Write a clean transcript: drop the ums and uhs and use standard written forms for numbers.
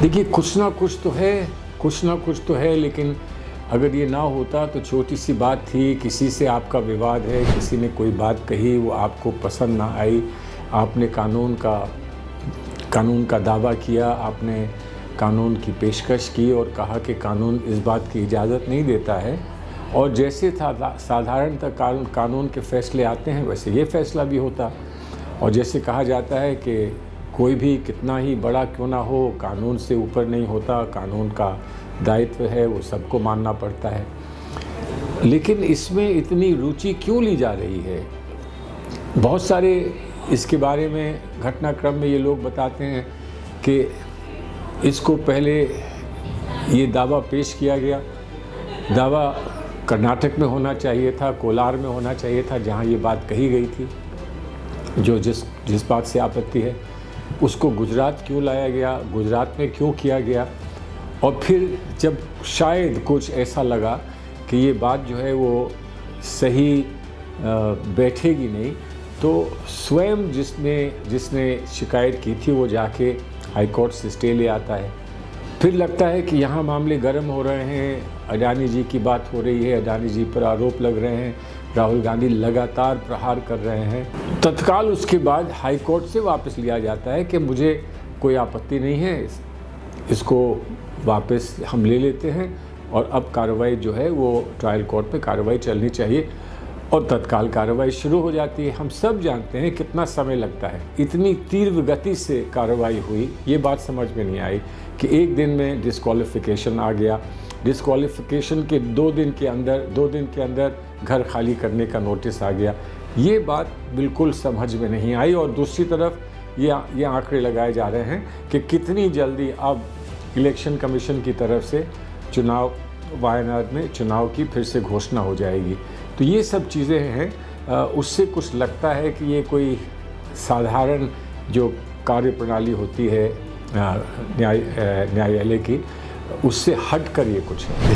देखिए कुछ ना कुछ तो है, लेकिन अगर ये ना होता तो छोटी सी बात थी, किसी से आपका विवाद है, किसी ने कोई बात कही, वो आपको पसंद ना आई, आपने कानून का दावा किया, आपने कानून की पेशकश की और कहा कि कानून इस बात की इजाज़त नहीं देता है। और जैसे साधारणतः कानून के फ़ैसले आते हैं वैसे ये फ़ैसला भी होता। और जैसे कहा जाता है कि कोई भी कितना ही बड़ा क्यों ना हो, कानून से ऊपर नहीं होता, कानून का दायित्व है वो सबको मानना पड़ता है। लेकिन इसमें इतनी रुचि क्यों ली जा रही है? बहुत सारे इसके बारे में घटनाक्रम में ये लोग बताते हैं कि इसको पहले ये दावा पेश किया गया, दावा कर्नाटक में होना चाहिए था, कोलार में होना चाहिए था, जहाँ ये बात कही गई थी, जो जिस बात से आपत्ति है। उसको गुजरात क्यों लाया गया, गुजरात में क्यों किया गया? और फिर जब शायद कुछ ऐसा लगा कि ये बात जो है वो सही बैठेगी नहीं, तो स्वयं जिसने शिकायत की थी वो जाके हाई कोर्ट से स्टे ले आता है। फिर लगता है कि यहाँ मामले गर्म हो रहे हैं, अडानी जी की बात हो रही है, अडानी जी पर आरोप लग रहे हैं, राहुल गांधी लगातार प्रहार कर रहे हैं। तत्काल उसके बाद हाई कोर्ट से वापस लिया जाता है कि मुझे कोई आपत्ति नहीं है, इसको वापस हम ले लेते हैं और अब कार्रवाई जो है वो ट्रायल कोर्ट पे कार्रवाई चलनी चाहिए और तत्काल कार्रवाई शुरू हो जाती है। हम सब जानते हैं कितना समय लगता है। इतनी तीव्र गति से कार्रवाई हुई, ये बात समझ में नहीं आई कि एक दिन में डिस्क्वालिफिकेशन आ गया, डिस्क्वालिफिकेशन के 2 दिन के अंदर घर खाली करने का नोटिस आ गया। ये बात बिल्कुल समझ में नहीं आई। और दूसरी तरफ ये आंकड़े लगाए जा रहे हैं कि कितनी जल्दी अब इलेक्शन कमीशन की तरफ से वायनाड में चुनाव की फिर से घोषणा हो जाएगी। तो ये सब चीज़ें हैं, उससे कुछ लगता है कि ये कोई साधारण जो कार्यप्रणाली होती है न्यायालय की, उससे हट कर ये कुछ है।